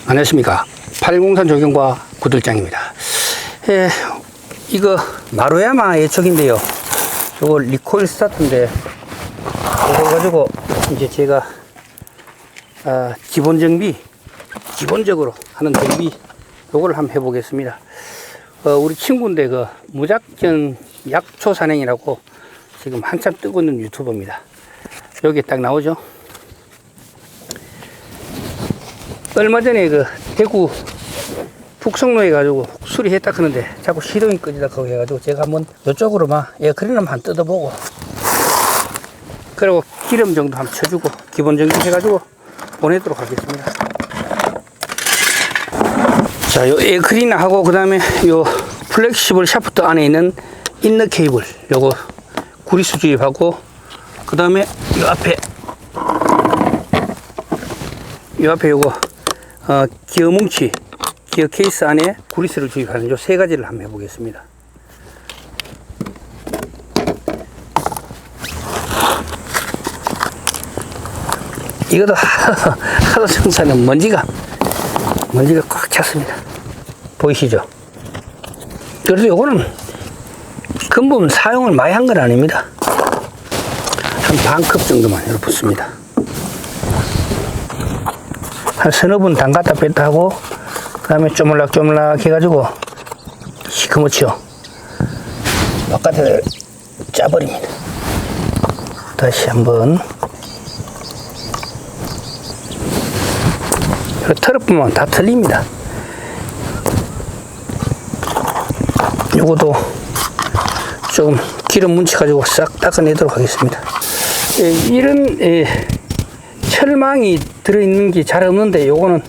안녕하십니까. 803 조경과 구들장입니다. 이거 마루야마 예촉인데요. 이거 리코일 스타트인데 이거 가지고 이제 제가 기본적으로 하는 정비 요거를 한번 해보겠습니다. 우리 친구인데 그 무작정 약초 산행이라고 지금 한참 뜨고 있는 유튜버입니다. 여기 딱 나오죠. 얼마 전에 그 대구 북성로에 가지고 수리했다 하는데 자꾸 시동이 끄지다 그거 해가지고 제가 한번 이쪽으로 막 에어크린 한번 뜯어보고 그리고 기름 정도 한번 쳐주고 기본 정비 해가지고 보내도록 하겠습니다. 자, 요 에어크린하고 그 다음에 요 플렉시블 샤프트 안에 있는 인너 케이블 요거 구리스 주입하고 그 다음에 요 앞에 요거 기어 뭉치 기어 케이스 안에 구리스를 주입하는 요 세 가지를 한번 해보겠습니다. 이것도 하도 청소하는 먼지가 꽉 찼습니다. 보이시죠? 그래서 요거는 근본 사용을 많이 한 건 아닙니다. 한 반컵 정도만 이렇게 붓습니다. 한 서너 분 담갔다 뺐다 하고 그 다음에 쪼물락쪼물락 해가지고 시커멓죠. 바깥에 짜버립니다. 다시 한번 털어보면 다 틀립니다. 요것도 조금 기름 뭉쳐가지고 싹 닦아내도록 하겠습니다. 이런 철망이 들어있는 게 잘 없는데 요거는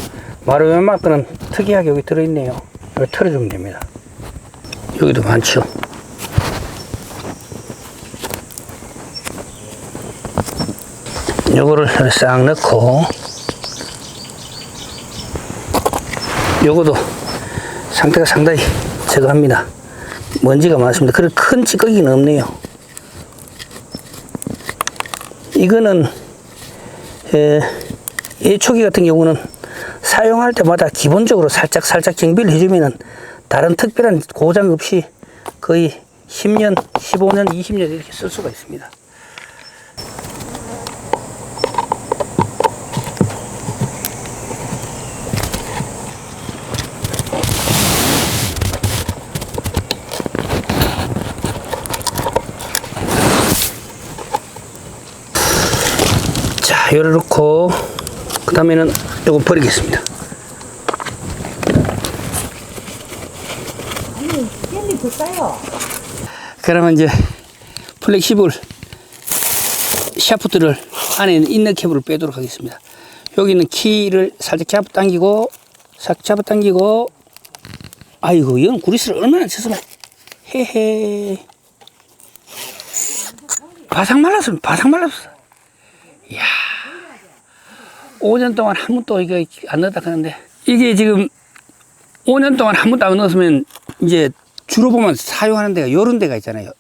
마루야마 거는 특이하게 여기 들어있네요. 이거 털어주면 됩니다. 여기도 많죠. 요거를 싹 넣고 요거도 상태가 상당히 저거합니다. 먼지가 많습니다. 그런 큰 찌꺼기는 없네요. 이거는 예초기 같은 경우는 사용할 때마다 기본적으로 살짝 정비를 해주면은 다른 특별한 고장 없이 거의 10년, 15년, 20년 이렇게 쓸 수가 있습니다. 자, 요를 넣고 그 다음에는 요거 버리겠습니다. 아니, 깻잎 줄까요? 그러면 이제 플렉시블 샤프트를 안에 있는 인너 캡을 빼도록 하겠습니다. 여기 있는 키를 살짝 잡아당기고 아이고 이건 구리스를 얼마나 쳤으면 헤헤 바삭 말랐어. 이야 5년 동안 한 번도 이거 안 넣었다 하는데 이게 지금 5년 동안 한 번도 안 넣었으면 이제 주로 보면 사용하는 데가 요런 데가 있잖아요.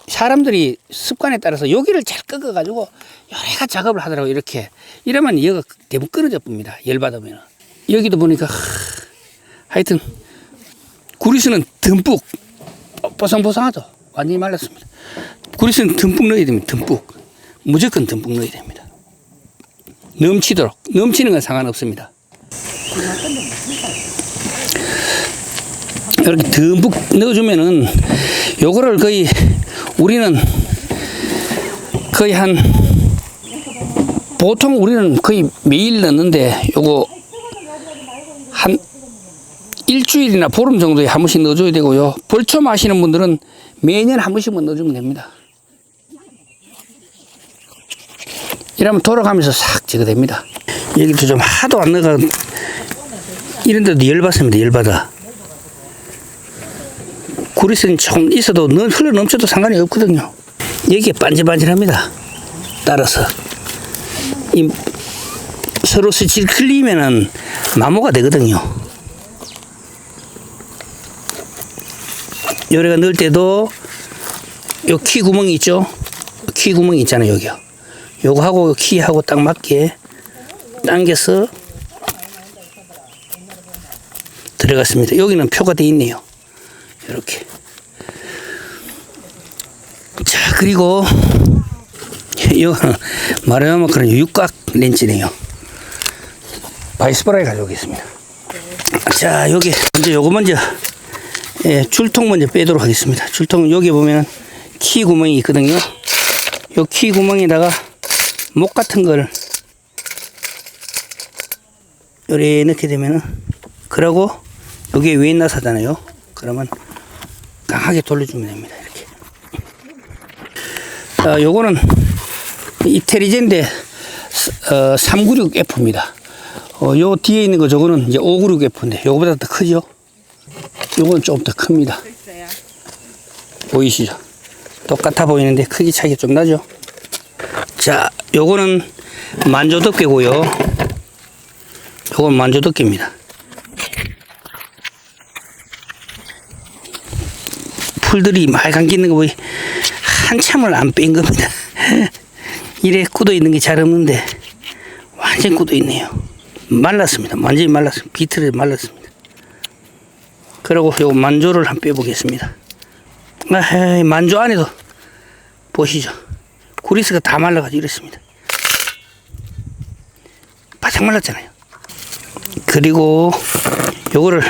사람들이 습관에 따라서 여기를 잘 꺾어가지고 여러 작업을 하더라고요. 이렇게 이러면 여기가 대부분 끊어져 봅니다. 열받으면 여기도 보니까 하여튼 구리스는 듬뿍 뽀송뽀송하죠. 완전히 말랐습니다. 구리스는 듬뿍 넣어야 됩니다. 무조건 듬뿍 넣어야 됩니다. 넘치도록. 넘치는 건 상관없습니다. 이렇게 듬뿍 넣어주면은 요거를 우리는 보통 우리는 거의 매일 넣는데 요거 한 일주일이나 보름 정도에 한 번씩 넣어줘야 되고요. 벌초 마시는 분들은 매년 한 번씩만 넣어주면 됩니다. 이러면 돌아가면서 싹 제거됩니다. 여기도 좀 하도 안 넣어가 이런 데도 열받습니다. 열받아. 구리스는 조금 있어도 흘러 넘쳐도 상관이 없거든요. 여기에 반질반질합니다. 따라서 서로 스칠 흘리면은 마모가 되거든요. 요래가 넣을 때도 요 키 구멍이 있죠. 키 구멍이 있잖아요. 여기요. 요거 하고 키하고 딱 맞게 당겨서 들어갔습니다. 여기는 표가 되어 있네요. 이렇게. 자, 그리고 이거는 마루야마 그런 육각 렌치네요. 바이스브라이 가져오겠습니다. 자, 여기 먼저 요거 먼저 줄통 먼저 빼도록 하겠습니다. 줄통 여기 보면 키 구멍이 있거든요. 요 키 구멍에다가 목 같은 걸 요래 넣게 되면은, 그러고 여기에 웨인나사잖아요. 그러면 강하게 돌려주면 됩니다. 이렇게. 자, 요거는 이태리젠데 396F입니다. 요 뒤에 있는 거 저거는 이제 596F인데 요거보다 더 크죠? 요건 좀 더 큽니다. 보이시죠? 똑같아 보이는데 크기 차이가 좀 나죠? 자, 요거는 만조덮개고요. 요건 만조덮개입니다. 풀들이 많이 감겨 있는 거 보이? 한참을 안 뺀 겁니다. 이래 굳어 있는 게 잘 없는데 완전 굳어 있네요. 말랐습니다. 완전히 말랐습니다. 비틀에 말랐습니다. 그리고 요 만조를 한번 빼보겠습니다. 만조 안에도 보시죠. 구리스가 다 말라가지고 이렇습니다. 바짝 말랐잖아요. 그리고 요거를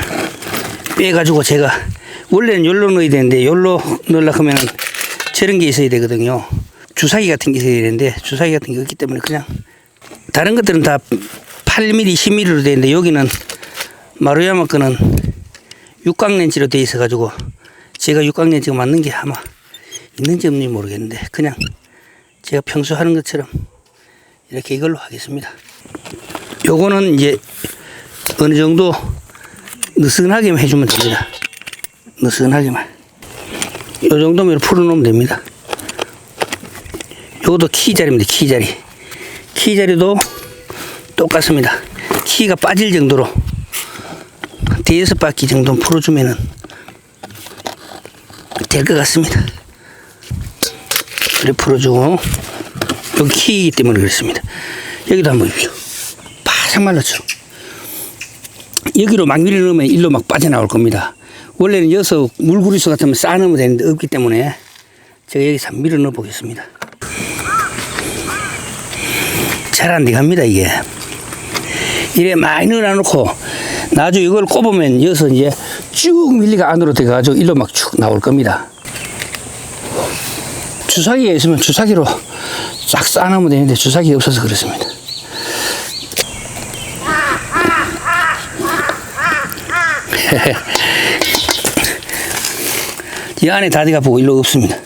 빼가지고 제가 원래는 열로 넣어야 되는데 열로 넣으려고 하면 저런 게 있어야 되거든요. 주사기 같은 게 있어야 되는데 주사기 같은 게 없기 때문에 그냥 다른 것들은 다 8mm, 10mm로 되는데 여기는 마루야마 거는 육각렌치로 되어 있어 가지고 제가 육각렌치가 맞는 게 아마 있는지 없는지 모르겠는데 그냥 제가 평소 하는 것처럼 이렇게 이걸로 하겠습니다. 요거는 이제 어느 정도 느슨하게만 해주면 됩니다. 느슨하게만. 요 정도면 풀어놓으면 됩니다. 요것도 키자리입니다. 키자리. 키자리도 똑같습니다. 키가 빠질 정도로 5바퀴 정도 풀어주면은 될 것 같습니다. 이렇게 풀어주고, 여기 키이기 때문에 그렇습니다. 여기도 한번 보십시오. 바짝 말랐죠. 여기로 막 밀어 넣으면 일로 막 빠져나올 겁니다. 원래는 여기서 물구리수 같으면 쌓아 넣으면 되는데 없기 때문에 제가 여기서 한번 밀어 넣어 보겠습니다. 잘 안 돼갑니다, 이게. 이래 많이 넣어놓고 나중에 이걸 꼽으면 여기서 이제 쭉 밀리가 안으로 들어가가지고 일로 막 쭉 나올 겁니다. 주사기가 있으면 주사기로 싹 쌓아놓으면 되는데 주사기가 없어서 그렇습니다. 이 안에 다 들어가 보고 일로 없습니다.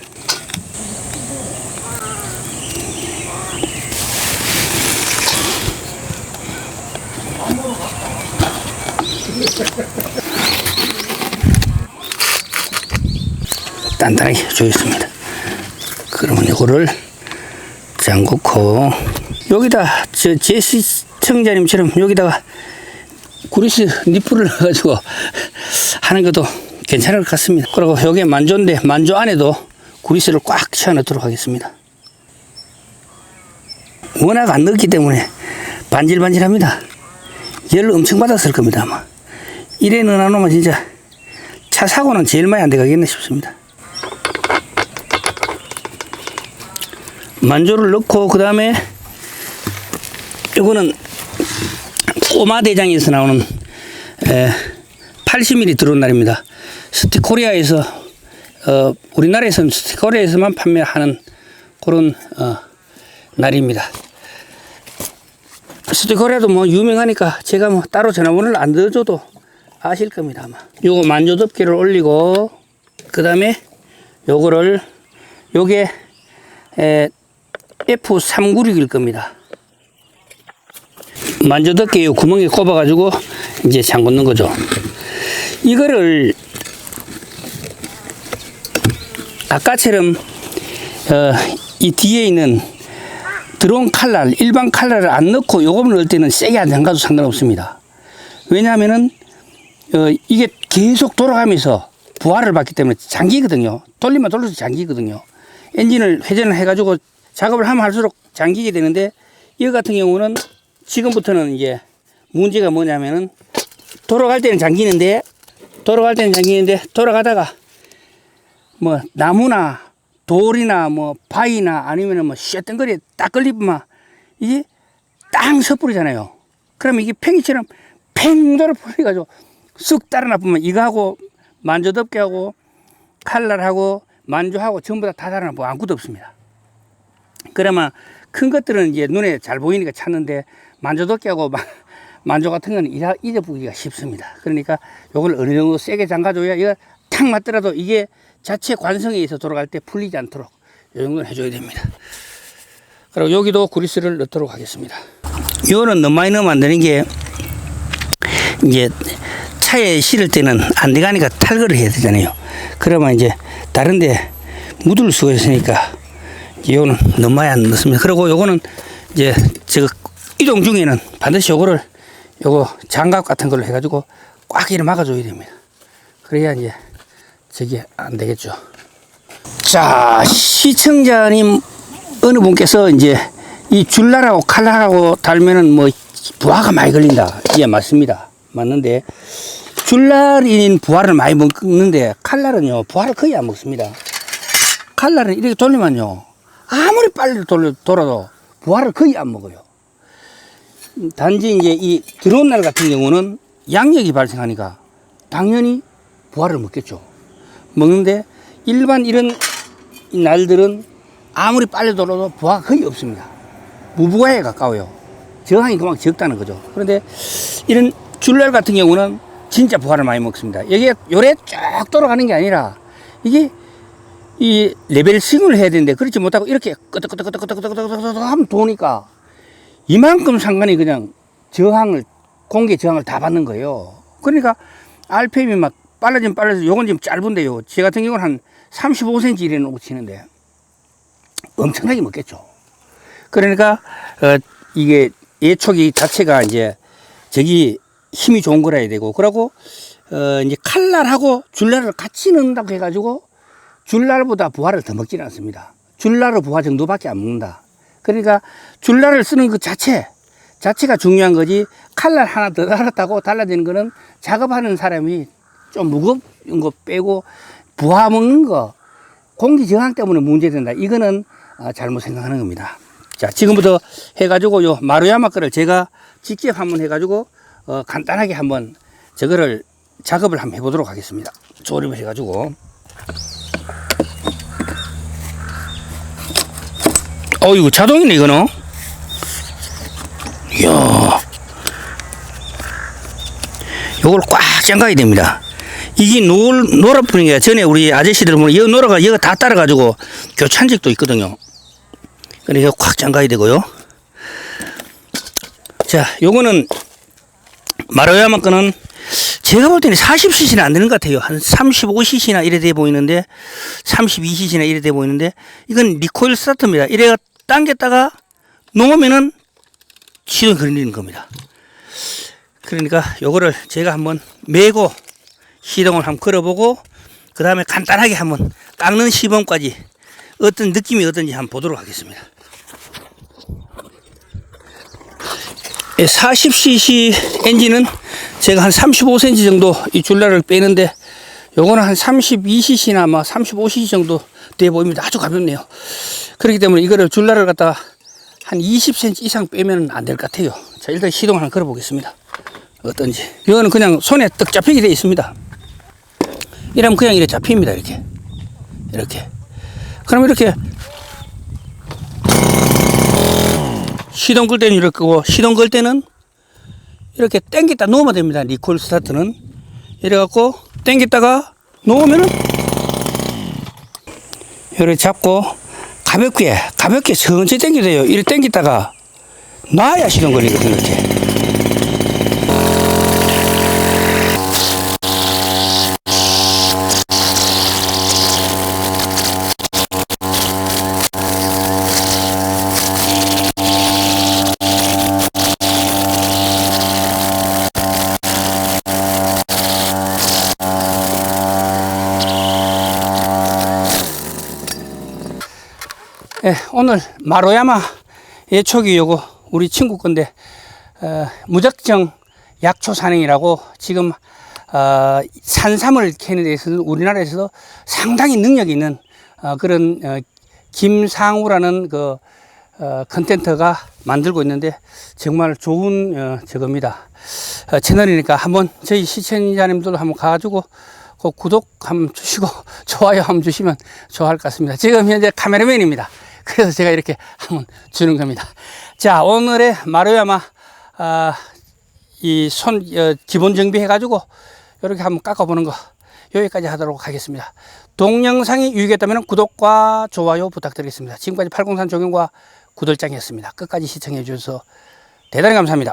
단단하게 조였습니다. 그러면 이거를 잠그고 여기다 제 시청자님처럼 여기다가 구리스 니프를 넣어가지고 하는 것도 괜찮을 것 같습니다. 그리고 여기에 만조인데 만조 안에도 구리스를 꽉 채워넣도록 하겠습니다. 워낙 안 넣었기 때문에 반질반질합니다. 열을 엄청 받았을 겁니다 아마. 이래 넣어놓으면 진짜 차 사고는 제일 많이 안 돼가겠네 싶습니다. 만조를 넣고 그 다음에 이거는 꼬마 대장에서 나오는 80mm 들어온 날입니다. 스티코리아에서 우리나라에서는 스티코리아에서만 판매하는 그런 날입니다. 스티코리아도 뭐 유명하니까 제가 뭐 따로 전화번호를 안 넣어줘도 아실 겁니다 아마. 요거 만조 덮개를 올리고 그 다음에 요거를 요게 F396일 겁니다. 만조 덮개 요 구멍에 꼽아 가지고 이제 잠그는 거죠. 이거를 아까처럼 이 뒤에 있는 드론 칼날, 일반 칼날을 안 넣고 요거만 넣을 때는 세게 안 잠가도 상관없습니다. 왜냐하면은 이게 계속 돌아가면서 부하를 받기 때문에 잠기거든요. 돌리면 돌려서 잠기거든요. 엔진을 회전을 해가지고 작업을 하면 할수록 잠기게 되는데 이거 같은 경우는 지금부터는 이제 문제가 뭐냐면은 돌아갈 때는 잠기는데 돌아가다가 뭐 나무나 돌이나 뭐 바위나 아니면은 뭐 쇳덩거리에 딱 걸리면 이게 땅 섣부리잖아요. 그러면 이게 팽이처럼 팽 돌아 풀려가지고 쑥 따라 나쁘면 이거하고 만조덮개 하고 칼날하고 만조하고 전부 다 달아 나쁘고 아무것도 없습니다. 그러면 큰 것들은 이제 눈에 잘 보이니까 찾는데 만조덮개하고 만조 같은 건 잊어보기가 쉽습니다. 그러니까 요걸 어느 정도 세게 잠가줘야 이거 탁 맞더라도 이게 자체 관성에 의해서 돌아갈 때 풀리지 않도록 이 정도는 해줘야 됩니다. 그리고 여기도 그리스를 넣도록 하겠습니다. 이거는 너무 많이 넣으면 안 되는 게 이제 차에 실을 때는 안 돼가니까 탈거를 해야 되잖아요. 그러면 이제 다른데 묻을 수가 있으니까 이거는 너무 많이 안 넣습니다. 그리고 요거는 이제 제가 이동 중에는 반드시 요거를 요거 장갑 같은 걸로 해가지고 꽉 이렇게 막아줘야 됩니다. 그래야 이제 저게 안 되겠죠. 자, 시청자님 어느 분께서 이제 이 줄날하고 칼날하고 달면은 뭐 부하가 많이 걸린다. 예, 맞습니다. 맞는데 줄날인 부하를 많이 먹는데 칼날은요 부하를 거의 안 먹습니다. 칼날은 이렇게 돌리면요 아무리 빨리 돌아도 부하를 거의 안 먹어요. 단지 이제 이 들어온 날 같은 경우는 양력이 발생하니까 당연히 부하를 먹겠죠. 먹는데 일반 이런 날들은 아무리 빨리 돌아도 부하가 거의 없습니다. 무부하에 가까워요. 저항이 그만큼 적다는 거죠. 그런데 이런 줄날 같은 경우는 진짜 부하를 많이 먹습니다. 이게 요래 쫙 돌아가는 게 아니라 이게 이 레벨 스윙을 해야 되는데 그렇지 못하고 이렇게 끄덕끄덕끄덕끄덕끄덕 하면 도니까 이만큼 상관이 그냥 공기 저항을 다 받는 거예요. 그러니까 RPM이 막 빨라지면 빨라져. 요건 지금 짧은데요. 제 같은 경우는 한 35cm 이래 놓고 치는데 엄청나게 먹겠죠. 그러니까 이게 예초기 자체가 이제 저기 힘이 좋은 거라야 되고 그러고 이제 칼날하고 줄날을 같이 넣는다고 해가지고 줄날보다 부하를 더 먹지는 않습니다. 줄날로 부하 정도밖에 안 먹는다. 그러니까 줄날을 쓰는 그 자체가 중요한 거지 칼날 하나 더 달았다고 달라지는 거는 작업하는 사람이 좀 무거운 거 빼고 부하 먹는 거 공기 저항 때문에 문제된다. 이거는 잘못 생각하는 겁니다. 자, 지금부터 해가지고 요 마루야마 거를 제가 직접 한번 해가지고 간단하게 한번 저거를 작업을 한번 해보도록 하겠습니다. 조립을 해가지고. 이거 자동이네, 이거는. 이야. 요걸 꽉 잠가야 됩니다. 이게 노랗뿐인 게 전에 우리 아저씨들 보면 이 노라가 이거 다 따라가지고 교찬직도 있거든요. 그러니까 꽉 잠가야 되고요. 자, 요거는 마루야마 거는 제가 볼 때는 40cc는 안 되는 것 같아요. 한 35cc나 이래 돼 보이는데 32cc나 이래 돼 보이는데 이건 리코일 스타트입니다. 이래가 당겼다가 놓으면은 시동이 걸리는 겁니다. 그러니까 요거를 제가 한번 메고 시동을 한번 걸어보고 그 다음에 간단하게 한번 깎는 시범까지 어떤 느낌이 어떤지 한번 보도록 하겠습니다. 40cc 엔진은 제가 한 35cm 정도 이 줄날을 빼는데 요거는 한 32cc나 아마 35cc 정도 돼 보입니다. 아주 가볍네요. 그렇기 때문에 이거를 줄날을 갖다가 한 20cm 이상 빼면 안 될 것 같아요. 자, 일단 시동을 한번 걸어 보겠습니다. 어떤지. 이거는 그냥 손에 떡 잡히게 되어 있습니다. 이러면 그냥 이렇게 잡힙니다. 이렇게. 그럼 이렇게 시동 걸 때는 이럴 거고 시동 걸 때는 이렇게 당겼다 놓으면 됩니다. 리콜 스타트는 이래갖고 당겼다가 놓으면은 이렇게 잡고 가볍게 천천히 당겨도 돼요. 이렇게 당겼다가 놔야 시동 걸리거든요. 이렇게. 예, 오늘 마루야마 예초기 요거 우리 친구 건데 무작정 약초산행이라고 지금 산삼을 캐는 데 있어서 우리나라에서도 상당히 능력이 있는 그런 김상우라는 그 컨텐츠가 만들고 있는데 정말 좋은 저겁니다. 채널이니까 한번 저희 시청자님들도 한번 가가지고 그 구독 한번 주시고 좋아요 한번 주시면 좋아할 것 같습니다. 지금 현재 카메라맨입니다. 그래서 제가 이렇게 한번 주는 겁니다. 자, 오늘의 마루야마 이 손 기본 정비해 가지고 이렇게 한번 깎아보는 거 여기까지 하도록 하겠습니다. 동영상이 유익했다면 구독과 좋아요 부탁드리겠습니다. 지금까지 팔공산 조경과 구들장이었습니다. 끝까지 시청해 주셔서 대단히 감사합니다.